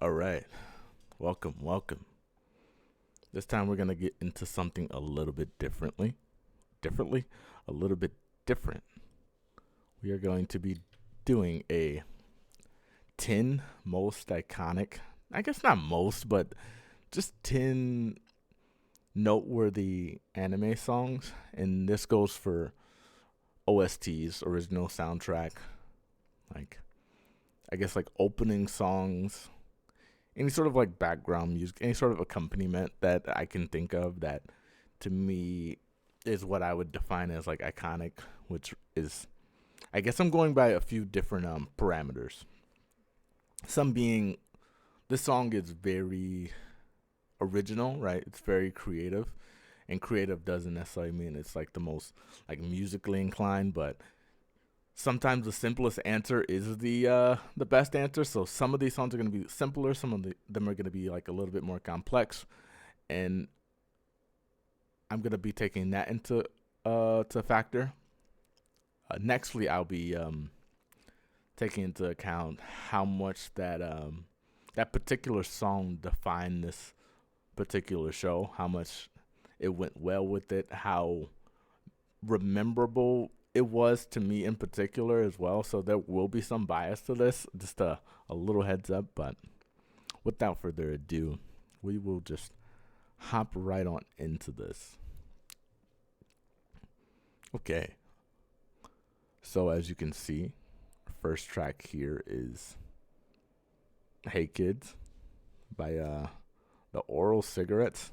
All right. Welcome, welcome. This time we're going to get into something a little bit differently, a little bit different. We are going to be doing a 10 most iconic, I guess not most, but just 10 noteworthy anime songs. And this goes for OSTs, original soundtrack, like, I guess, like opening songs, any sort of like background music, any sort of accompaniment that I can think of that to me is what I would define as like iconic, which is, I guess I'm going by a few different parameters. Some being this song is very original, right? It's very creative. And creative doesn't necessarily mean it's like the most like musically inclined, but sometimes the simplest answer is the best answer. So some of these songs are going to be simpler, them are going to be like a little bit more complex, and I'm going to be taking that into to factor. Nextly, I'll be taking into account how much that particular song defined this particular show, how much it went well with it, how rememberable it was to me in particular as well. So there will be some bias to this, just a little heads up. But without further ado, we will just hop right on into this. Okay, so as you can see, first track here is Hey Kids by the Oral Cigarettes.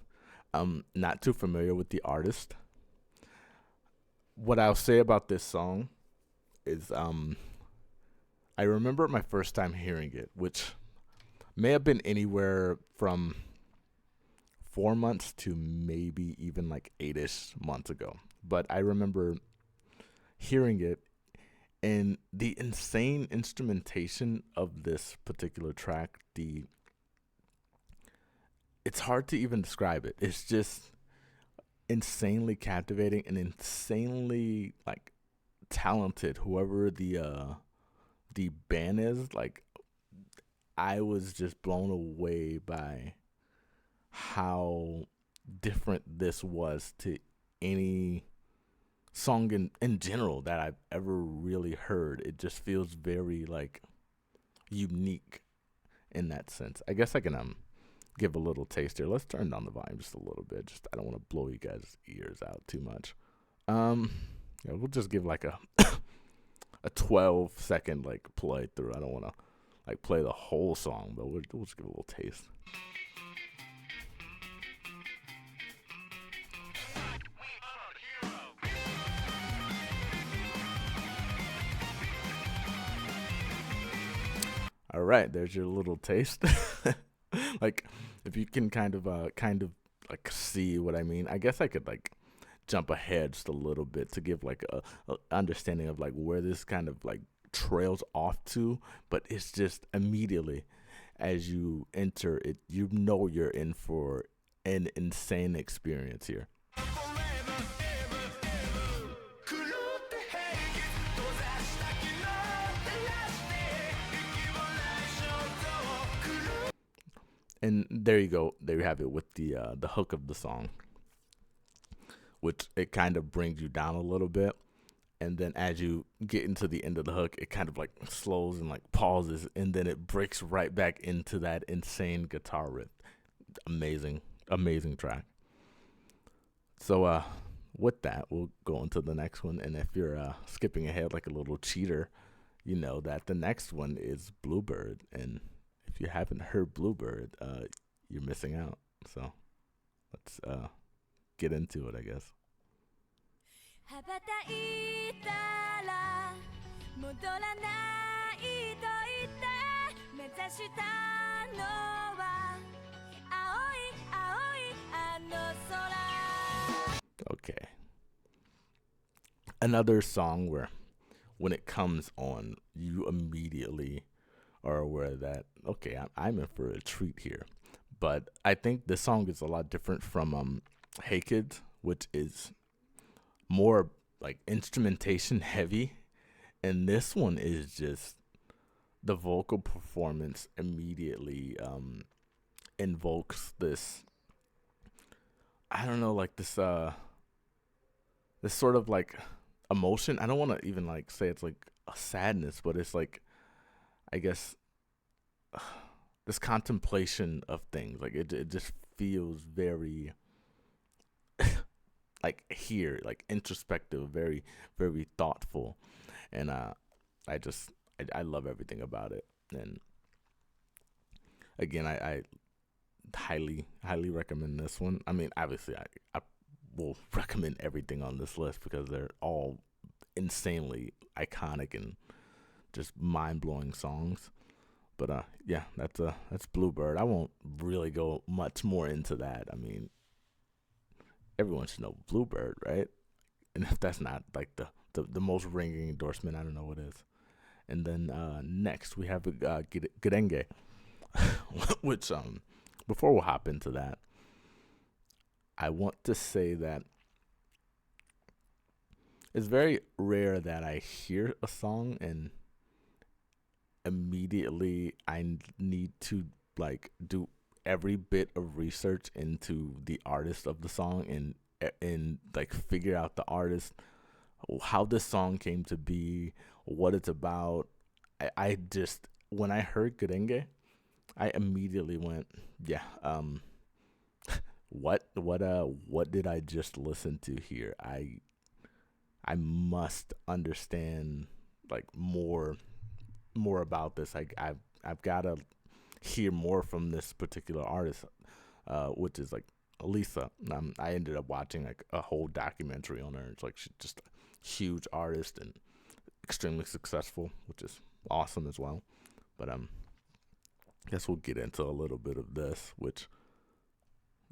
I'm not too familiar with the artist. What I'll say about this song is I remember my first time hearing it, which may have been anywhere from 4 months to maybe even like 8-ish months ago. But I remember hearing it, and the insane instrumentation of this particular track, the it's hard to even describe it. It's just insanely captivating and insanely like talented. Whoever the band is, like, I was just blown away by how different this was to any song in general that I've ever really heard. It just feels very like unique in that sense. I guess I can give a little taste here. Let's turn down the volume just a little bit. Just I don't want to blow you guys' ears out too much. Um yeah, we'll just give like a 12-second like playthrough. I don't want to like play the whole song, but we'll just give a little taste. All right, there's your little taste. Like, if you can kind of like see what I mean, I guess I could like jump ahead just a little bit to give like a understanding of like where this kind of like trails off to, but it's just immediately as you enter it, you know you're in for an insane experience here. And there you go. There you have it with the hook of the song, which it kind of brings you down a little bit, and then as you get into the end of the hook, it kind of like slows and like pauses, and then it breaks right back into that insane guitar riff. Amazing, amazing track. So with that, we'll go into the next one, and if you're skipping ahead like a little cheater, you know that the next one is Bluebird, and if you haven't heard Bluebird, you're missing out. So let's get into it, I guess. 羽ばたいたら戻らないと言って目指したのは青い青いあの空 Okay. Another song where when it comes on, you immediately are aware that, okay, I'm in for a treat here. But I think this song is a lot different from Hey Kids, which is more like instrumentation heavy. And this one is just the vocal performance immediately invokes this, I don't know, like this sort of like emotion. I don't want to even like say it's like a sadness, but it's like, I guess, this contemplation of things. Like it just feels very like here, like introspective, very very thoughtful, and I just I love everything about it. And again, I highly recommend this one. I mean, obviously, I will recommend everything on this list because they're all insanely iconic and just mind blowing songs. But yeah, that's Bluebird. I won't really go much more into that. I mean, everyone should know Bluebird, right? And if that's not like the most ringing endorsement, I don't know what is. And then next we have Gerenge, which before we hop into that, I want to say that it's very rare that I hear a song and immediately need to like do every bit of research into the artist of the song and like figure out the artist, how this song came to be, what it's about. I just when I heard Gerenge, I immediately went, yeah, what did I just listen to here? I must understand like more about this. I've got to hear more from this particular artist, which is like Lisa. I ended up watching like a whole documentary on her. It's like she's just a huge artist and extremely successful, which is awesome as well. But I guess we'll get into a little bit of this, which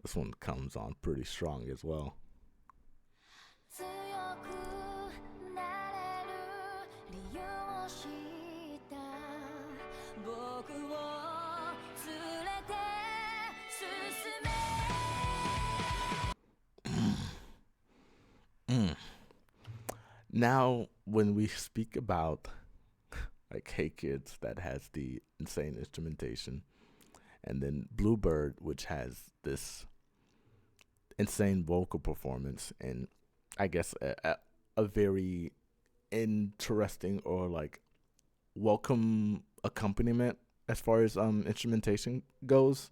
this one comes on pretty strong as well. 強くなれる理由を知った僕を連れて進め Mm. Now, when we speak about like Hey Kids, that has the insane instrumentation, and then Bluebird, which has this insane vocal performance, and I guess a very interesting or like welcome accompaniment as far as instrumentation goes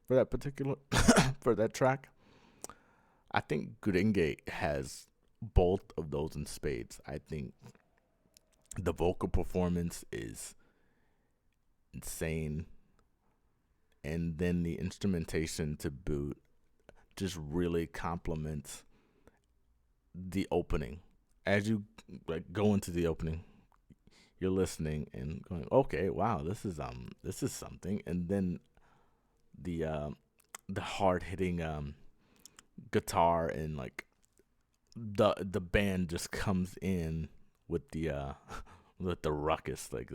for that particular for that track. I think Gurenge has both of those in spades. I think the vocal performance is insane, and then the instrumentation to boot just really complements the opening. As you like go into the opening, you're listening and going, okay, wow, this is something, and then the uh, the hard hitting guitar and like the band just comes in with the with the ruckus. Like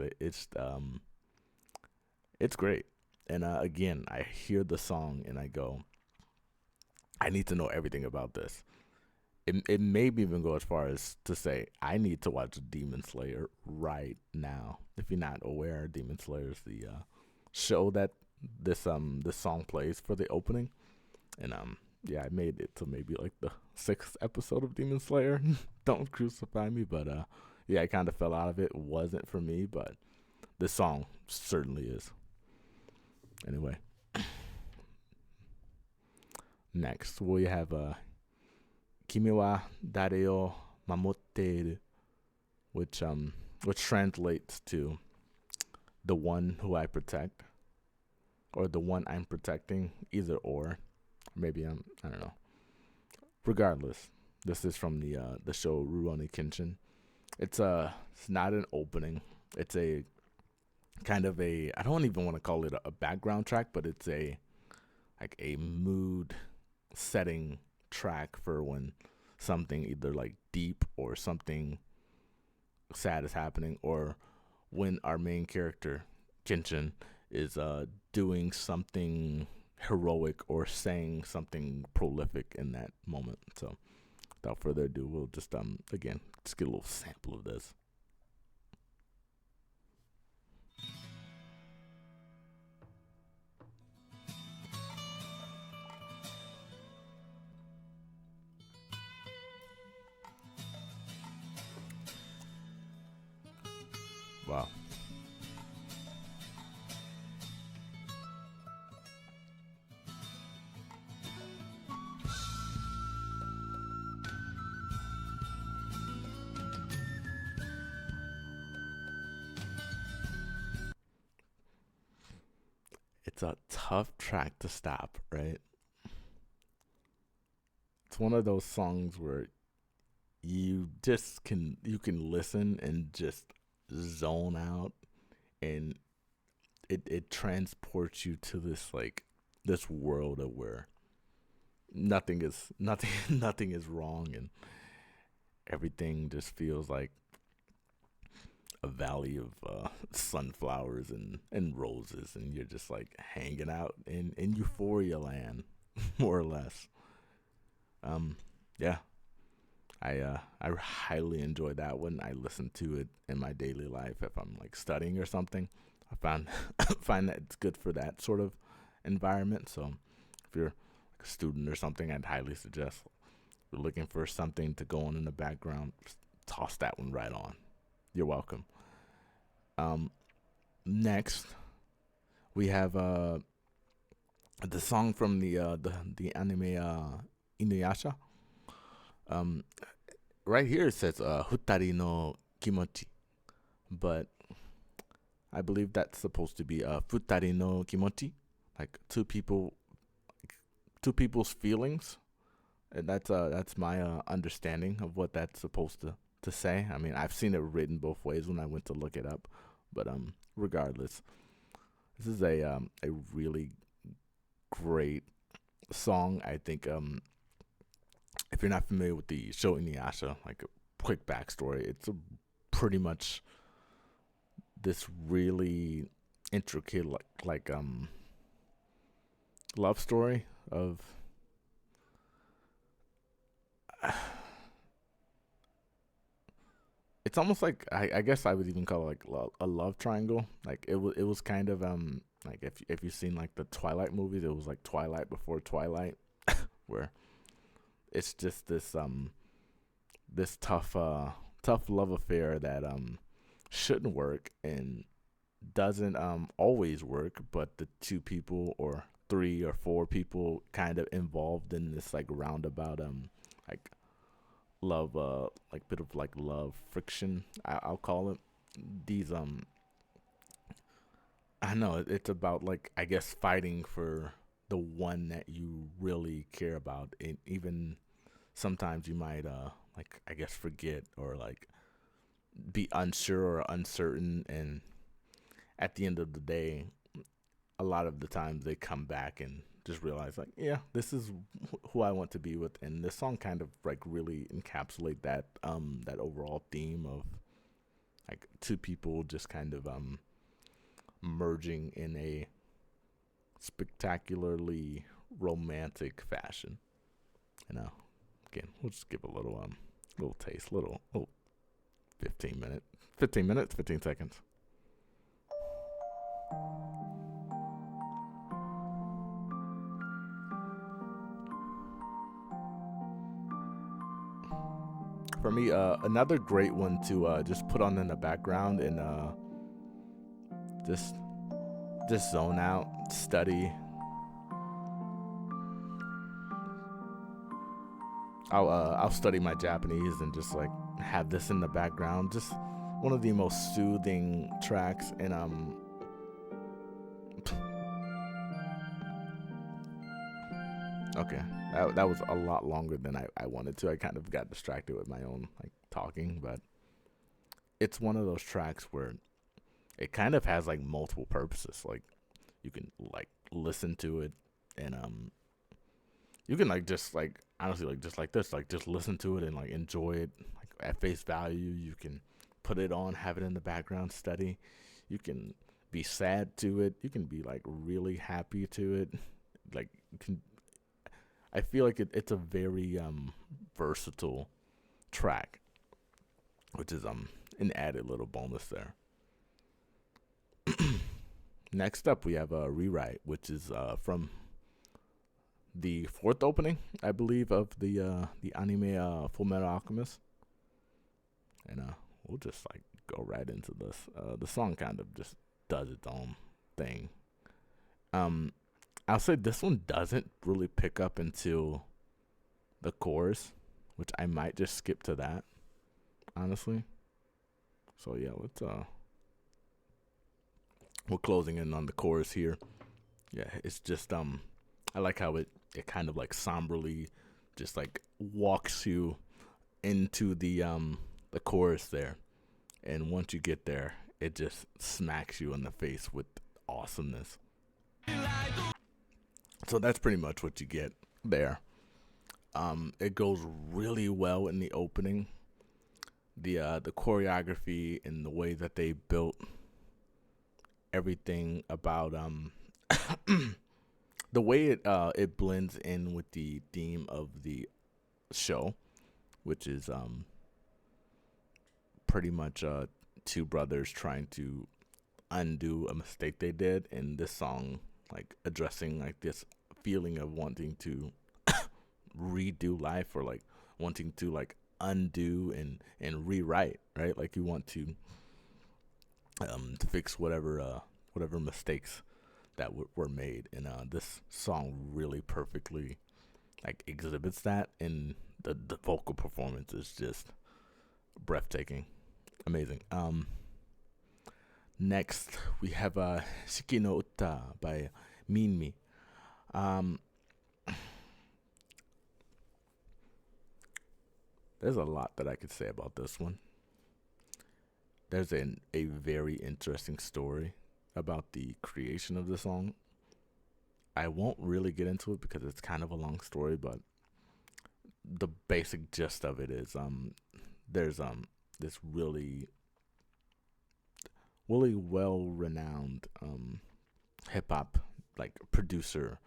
it's great. And again, I hear the song and I go, I need to know everything about this. It maybe even go as far as to say I need to watch Demon Slayer right now. If you're not aware, Demon Slayer is the show that this song plays for the opening. And yeah, I made it to maybe like the sixth episode of Demon Slayer. Don't crucify me, but yeah, I kind of fell out of it. It wasn't for me, but this song certainly is. Anyway, next we have Kimi wa Dare o Mamotte, which translates to the one who I protect, or the one I'm protecting, either or. Maybe I don't know. Regardless, this is from the show Rurouni Kenshin. It's not an opening. It's a kind of a, I don't even want to call it a background track, but it's a like a mood setting track for when something either like deep or something sad is happening, or when our main character Kenshin is doing something heroic or saying something prolific in that moment. So without further ado, we'll just again just get a little sample of this. Wow. It's a tough track to stop, right? It's one of those songs where you can listen and just zone out, and it transports you to this like this world of where nothing nothing is wrong, and everything just feels like a valley of sunflowers and roses, and you're just like hanging out in euphoria land, more or less. Um, yeah, I highly enjoy that one. I listen to it in my daily life if I'm like studying or something. I find find that it's good for that sort of environment. So if you're like a student or something, I'd highly suggest, if you're looking for something to go on in the background, just toss that one right on. You're welcome. Um, Next we have the song from the anime Inuyasha. Um, right here it says Futari no Kimochi, but I believe that's supposed to be Futari no Kimochi, like two people's feelings. And that's my understanding of what that's supposed to say. I mean, I've seen it written both ways when I went to look it up, but regardless, this is a really great song. I think if you're not familiar with the show Inuyasha, like a quick backstory, it's a pretty much this really intricate love story of it's almost like I guess I would even call it like a love triangle. Like it was kind of like if you've seen like the Twilight movies, it was like Twilight before Twilight, where it's just this tough love affair that shouldn't work and doesn't always work, but the two people or three or four people kind of involved in this like roundabout like love like bit of like love friction, I'll call it. These I know it's about like I guess fighting for the one that you really care about, and even sometimes you might like I guess forget or like be unsure or uncertain, and at the end of the day, a lot of the times they come back and just realize like, yeah, this is who I want to be with. And this song kind of like really encapsulate that overall theme of like two people just kind of merging in a spectacularly romantic fashion. You know, again, we'll just give a little taste, little 15 minutes, 15 seconds. For me, another great one to just put on in the background and just just zone out, study. I'll study my Japanese and just like have this in the background. Just one of the most soothing tracks, and okay, that was a lot longer than I wanted to. I kind of got distracted with my own like talking, but it's one of those tracks where it kind of has like multiple purposes. Like you can like listen to it, and you can like just like honestly like just like this, like just listen to it and like enjoy it like at face value. You can put it on, have it in the background, study. You can be sad to it. You can be like really happy to it. Like you can, I feel like it's a very versatile track, which is an added little bonus there. Next up, we have a rewrite, which is from the fourth opening, I believe, of the anime Full Metal Alchemist, and we'll just like go right into this. The song kind of just does its own thing. Um, I'll say this one doesn't really pick up until the chorus, which I might just skip to that, honestly. So yeah, let's we're closing in on the chorus here. Yeah, it's just I like how it kind of like somberly just like walks you into the chorus there. And once you get there, it just smacks you in the face with awesomeness. So that's pretty much what you get there. It goes really well in the opening. The choreography and the way that they built everything about the way it blends in with the theme of the show, which is pretty much two brothers trying to undo a mistake they did, and this song like addressing like this feeling of wanting to redo life, or like wanting to like undo and rewrite, right? Like you want to fix whatever mistakes that were made, and this song really perfectly like exhibits that, and the vocal performance is just breathtaking, amazing. Next we have Shiki no Uta by Minmi. Um, there's a lot that I could say about this one. There's a very interesting story about the creation of the song. I won't really get into it because it's kind of a long story, but the basic gist of it is there's this really well renowned hip hop like producer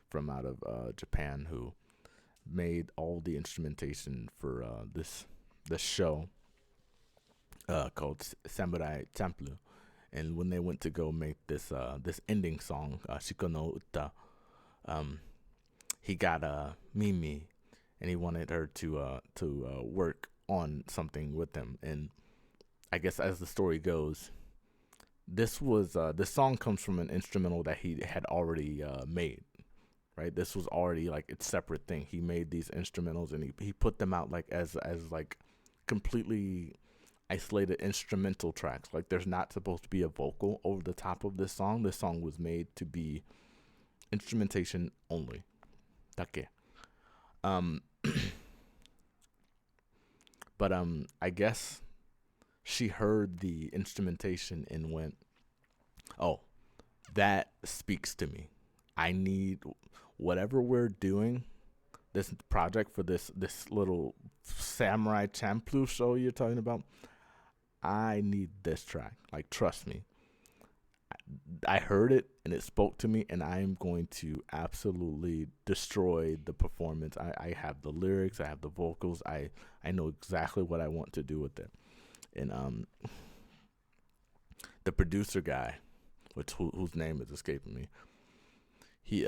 from out of Japan who made all the instrumentation for this show called Samurai Champloo. And when they went to go make this ending song, Shiko no Uta, he got Mimi, and he wanted her to work on something with him. And I guess as the story goes, this song comes from an instrumental that he had already made. Right, this was already like its separate thing. He made these instrumentals and he put them out like as like completely isolated instrumental tracks. Like there's not supposed to be a vocal over the top of this song. This song was made to be instrumentation only. Dake. Um, but I guess she heard the instrumentation and went, "Oh, that speaks to me. I need whatever we're doing, this project for this little Samurai Champloo show you're talking about. I need this track. Like, trust me. I heard it and it spoke to me, and I am going to absolutely destroy the performance. I have the lyrics, I have the vocals, I know exactly what I want to do with it." And the producer guy, whose name is escaping me, he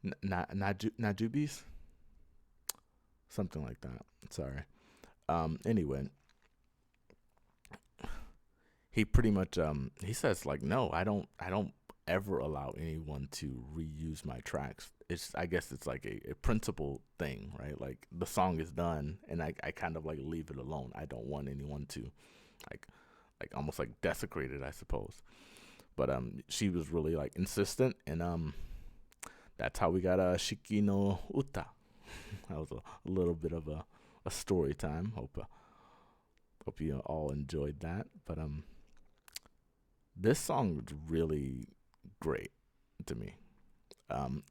Najubis, something like that. Sorry. Anyway, he pretty much he says like, no, I don't ever allow anyone to reuse my tracks. I guess it's like a principle thing, right? Like the song is done and I kind of like leave it alone. I don't want anyone to like almost like desecrate it, I suppose. But she was really like insistent, and that's how we got Shiki no Uta. That was a little bit of a story time. Hope you all enjoyed that. But this song was really great to me. Um,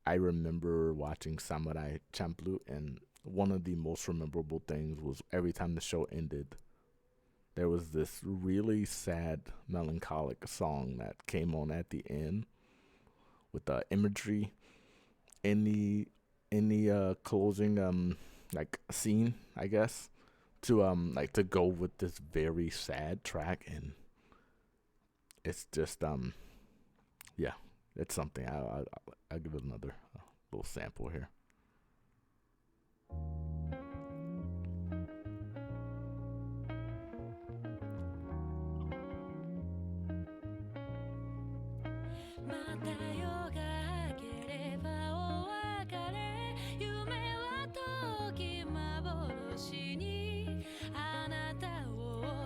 I remember watching Samurai Champloo, and one of the most memorable things was every time the show ended, there was this really sad, melancholic song that came on at the end with the imagery in the closing like scene, I guess, to like to go with this very sad track, and it's just yeah, it's something. I'll give it another little sample here. 「また夜が明ければお別れ夢は時幻にあなたを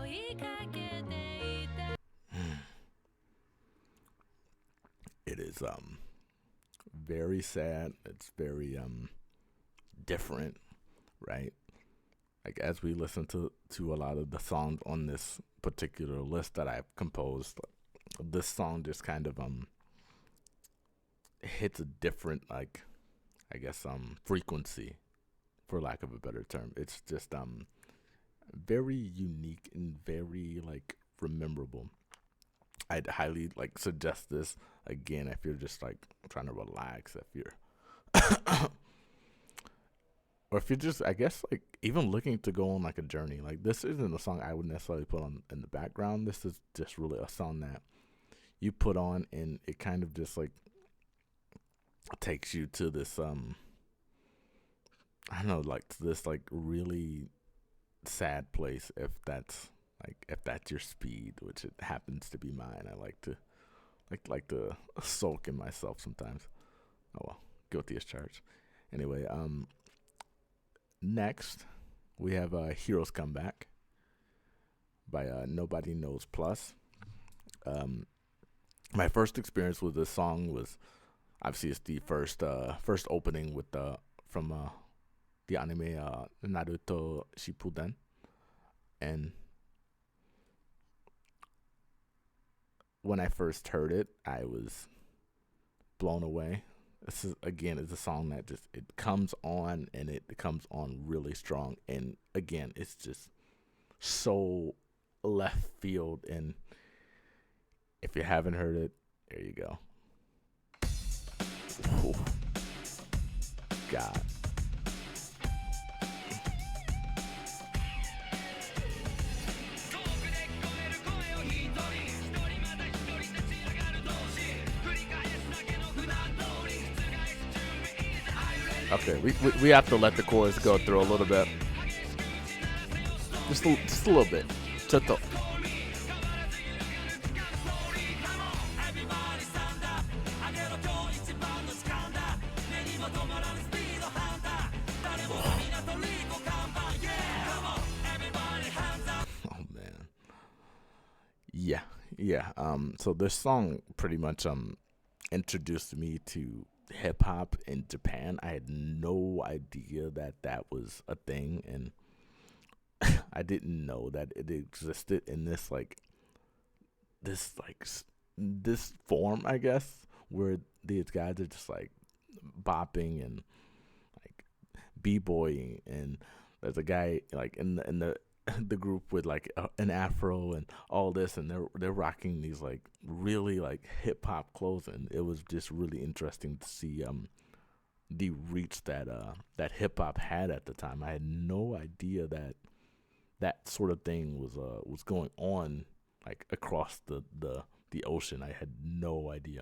追いかけていた It is very sad. It's very different, right? Like as we listen to a lot of the songs on this particular list that I've composed, this song just kind of hits a different, like, I guess frequency, for lack of a better term. It's just very unique and very like rememberable. I'd highly like suggest this again if you're just like trying to relax, if you're or if you're just, I guess, like even looking to go on like a journey. Like this isn't a song I would necessarily put on in the background. This is just really a song that you put on and it kind of just like takes you to this I don't know, like to this like really sad place, if that's your speed, which it happens to be mine. I like to sulk in myself sometimes. Oh well, guilty as charged. Anyway, next we have Heroes Come Back by Nobody Knows Plus. My first experience with this song was obviously it's the first opening with the from the anime Naruto Shippuden, and when I first heard it, I was blown away. This is again is a song that just it comes on and it comes on really strong, and again it's just so left field. And if you haven't heard it, there you go. Ooh, God. Okay, we have to let the chorus go through a little bit. Just a little bit. Just a, oh man. Yeah. Yeah. So this song pretty much introduced me to hip hop in Japan. I had no idea that that was a thing, and I didn't know that it existed in this form, I guess, where these guys are just like bopping and like b-boying, and there's a guy like in the the group with like an afro and all this, and they're rocking these like really like hip hop clothes, and it was just really interesting to see the reach that that hip hop had at the time. I had no idea that that sort of thing was going on like across the ocean. I had no idea.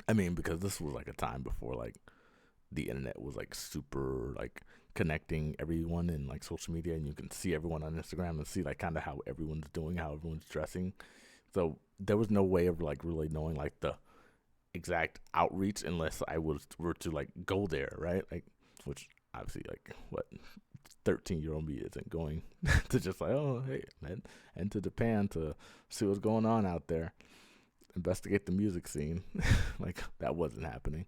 I mean, because this was like a time before like the internet was like super like connecting everyone in like social media, and you can see everyone on Instagram and see like kind of how everyone's doing, how everyone's dressing. So there was no way of like really knowing like the exact outreach unless I was were to like go there, right? Like, which obviously like what 13-year-old me isn't going to just like, oh hey man, and to Japan to see what's going on out there, investigate the music scene. Like that wasn't happening.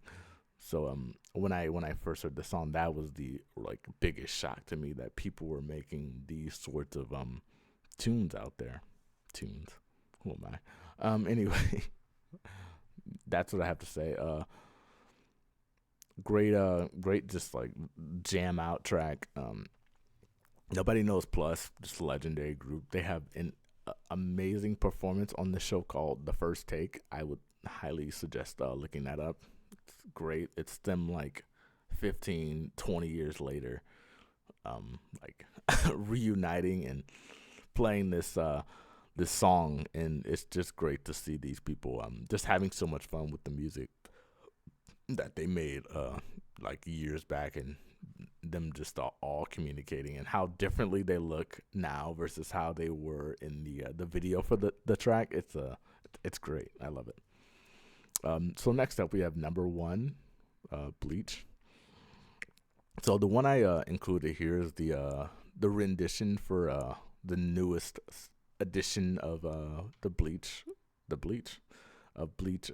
So when I first heard the song, that was the like biggest shock to me, that people were making these sorts of tunes out there. Tunes. Who am I? Anyway, that's what I have to say. Great just like jam out track. Nobody Knows Plus, just a legendary group. They have an amazing performance on the show called The First Take. I would highly suggest looking that up. It's great. It's them like 15, 20 years later, like reuniting and playing this song, and it's just great to see these people just having so much fun with the music that they made like years back, and them just all communicating, and how differently they look now versus how they were in the video for the track. It's great. I love it. So next up we have number one, Bleach. So the one I included here is the rendition for the newest edition of the Bleach of Bleach.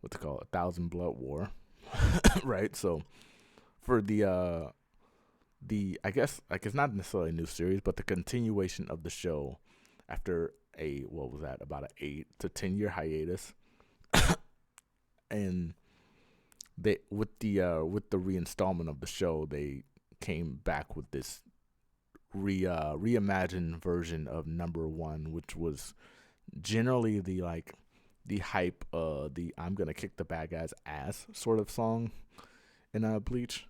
What's it called? A Thousand Blood War, right? So for the I guess like it's not necessarily a new series, but the continuation of the show after a what was that about an 8 to 10 year hiatus, and they with the reinstallment of the show, they came back with this reimagined version of number one, which was generally the hype, the I'm gonna kick the bad guy's ass sort of song in Bleach.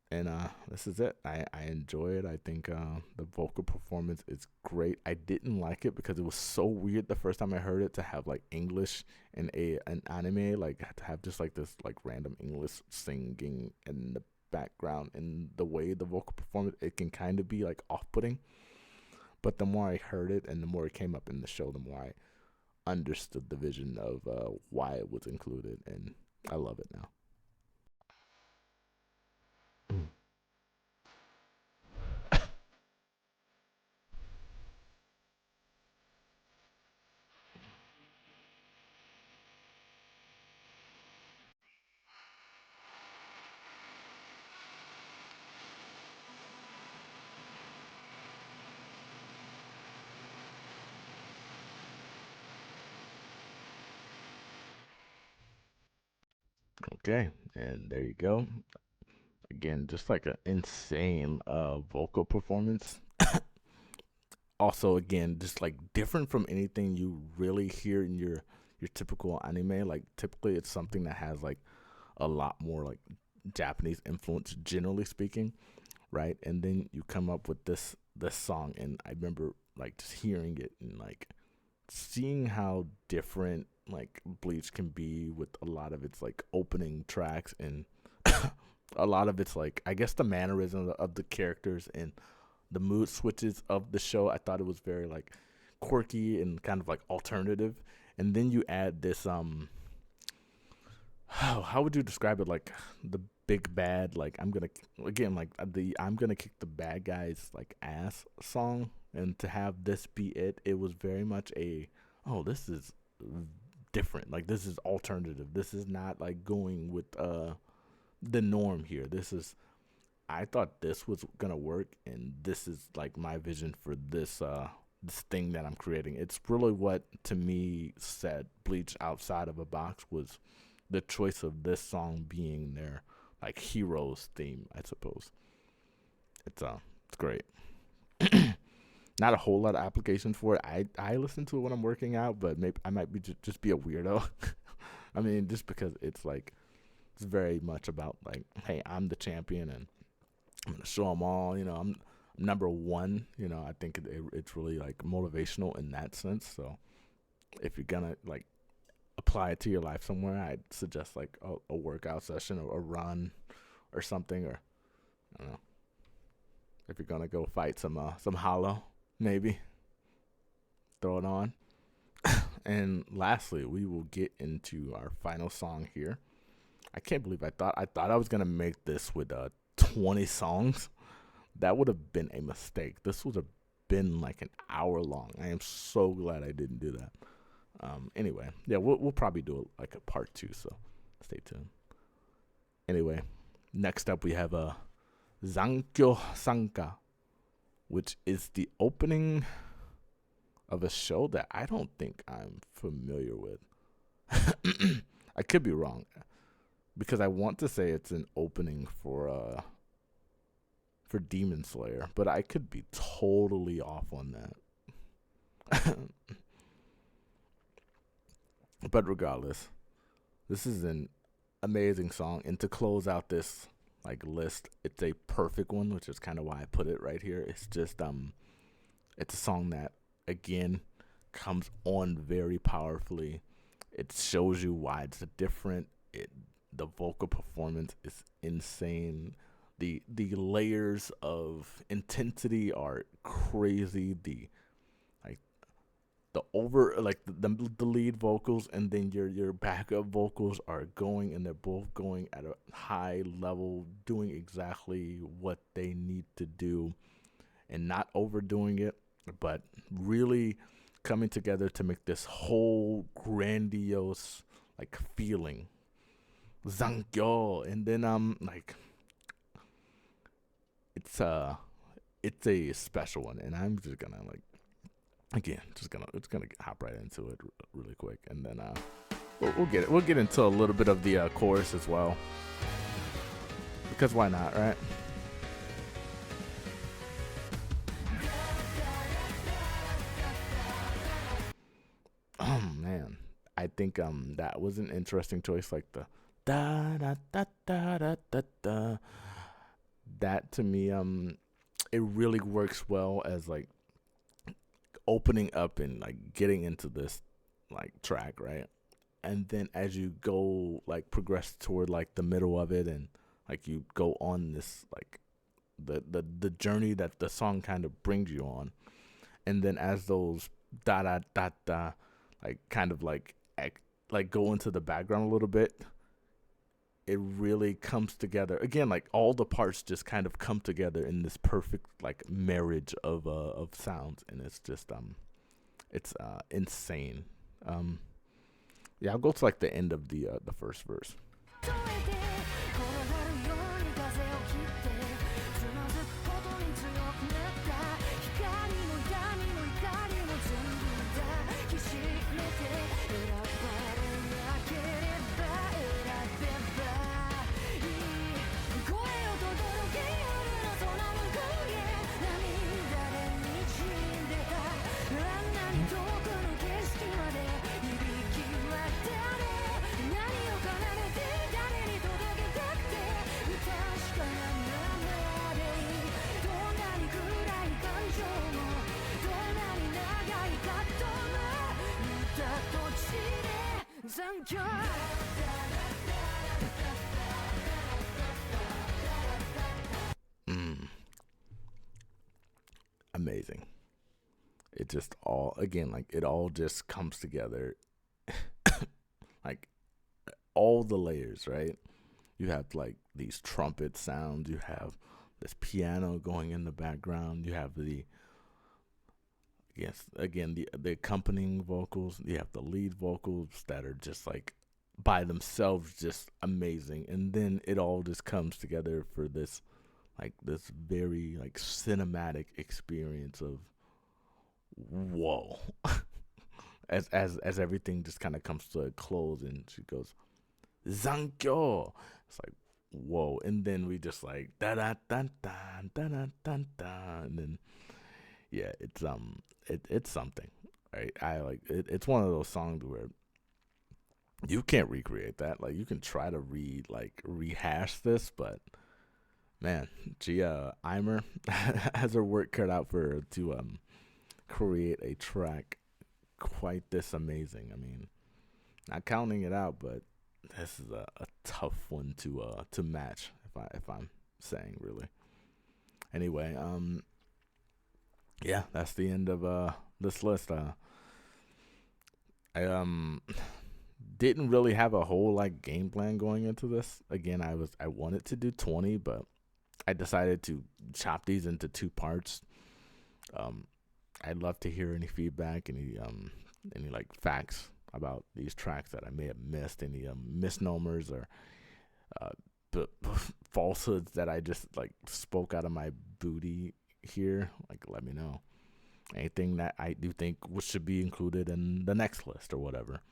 And this is it. I enjoy it. I think the vocal performance is great. I didn't like it because it was so weird the first time I heard it to have like English in an anime, like to have just like this like random English singing in the background, and the way the vocal performance, it can kind of be like off-putting. But the more I heard it and the more it came up in the show, the more I understood the vision of why it was included, and I love it now. Okay, and there you go. Again, just like an insane vocal performance. Also, again, just like different from anything you really hear in your typical anime. Like typically, it's something that has like a lot more like Japanese influence, generally speaking, right? And then you come up with this song, and I remember like just hearing it and like seeing how different like Bleach can be with a lot of its like opening tracks, and a lot of its like I guess the mannerisms of the characters and the mood switches of the show. I thought it was very like quirky and kind of like alternative. And then you add this how would you describe it, like the big bad, like I'm gonna again like the I'm gonna kick the bad guys like ass song, and to have this be it was very much a, oh, this is different, like this is alternative, this is not like going with the norm here. This is, I thought this was gonna work, and this is like my vision for this thing that I'm creating. It's really what to me set Bleach outside of a box was the choice of this song being their like heroes theme, I suppose. It's great. Not a whole lot of applications for it. I listen to it when I'm working out, but maybe I might be just be a weirdo. I mean, just because it's like it's very much about like, hey, I'm the champion, and I'm gonna show them all. I'm number one. I think it's really like motivational in that sense. So if you're gonna like apply it to your life somewhere, I'd suggest like a workout session or a run or something. Or I don't know, if you're gonna go fight some hollow, maybe throw it on. And lastly, we will get into our final song here. I can't believe I thought I was gonna make this with 20 songs. That would have been a mistake. This would have been like an hour long. I am so glad I didn't do that. Anyway, yeah, we'll probably do like a part two, so stay tuned. Anyway, next up we have a Zankyo Sanka, which is the opening of a show that I don't think I'm familiar with. I could be wrong because I want to say it's an opening for Demon Slayer, but I could be totally off on that. But regardless, this is an amazing song, and to close out this like list, it's a perfect one, which is kind of why I put it right here. It's just it's a song that again comes on very powerfully. It shows you why it's different. The vocal performance is insane. The layers of intensity are crazy. The like the over like the lead vocals and then your backup vocals are going, and they're both going at a high level, doing exactly what they need to do and not overdoing it, but really coming together to make this whole grandiose like feeling. Zankyo. And then like it's it's a special one, and I'm just gonna like again just gonna it's gonna hop right into it really quick, and then we'll get into a little bit of the chorus as well, because why not, right? Oh man, I think that was an interesting choice, like the da da da da da da da. That to me it really works well as like opening up and like getting into this like track, right? And then as you go like progress toward like the middle of it, and like you go on this like the journey that the song kind of brings you on, and then as those da da da da like kind of like go into the background a little bit, it really comes together again. Like all the parts just kind of come together in this perfect like marriage of sounds, and it's just it's insane. um yeah, I'll go to like the end of the first verse. 「転がるように風を切って」「つまずくほどに強くなった」「光も闇も怒りも全部抱きしめて」「選ばれなければ選べばいい」「声を轟け夜の空向こうへ」「涙で滲んでた」「あんなに遠くの景色まで響き渡れ」「何を奏でて誰に届けたくて」「確かなままでいい」「どんなに暗い感情もどんなに長い葛藤も歌と血で残響」Amazing. It just all again like it all just comes together. Like all the layers, right? You have like these trumpet sounds, you have this piano going in the background, you have the yes again the accompanying vocals, you have the lead vocals that are just like by themselves just amazing, and then it all just comes together for this like this very like cinematic experience of whoa. As everything just kind of comes to a close, and she goes zankyo. It's like whoa, and then we just like da da da da da da da da, and then yeah, it's something, right? I like it. It's one of those songs where you can't recreate that. Like you can try to rehash this, but man, Gia Eimer has her work cut out for her to create a track quite this amazing. I mean, not counting it out, but this is a tough one to match if I'm saying really. Anyway, yeah, that's the end of this list. I didn't really have a whole like game plan going into this. Again, I wanted to do 20, but I decided to chop these into two parts. I'd love to hear any feedback, any like facts about these tracks that I may have missed, any misnomers or falsehoods that I just like spoke out of my booty here. Like, let me know. Anything that I do think should be included in the next list or whatever.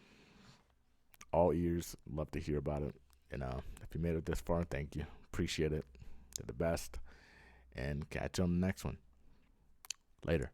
All ears, love to hear about it. And if you made it this far, thank you. Appreciate it. You're the best. And catch you on the next one. Later.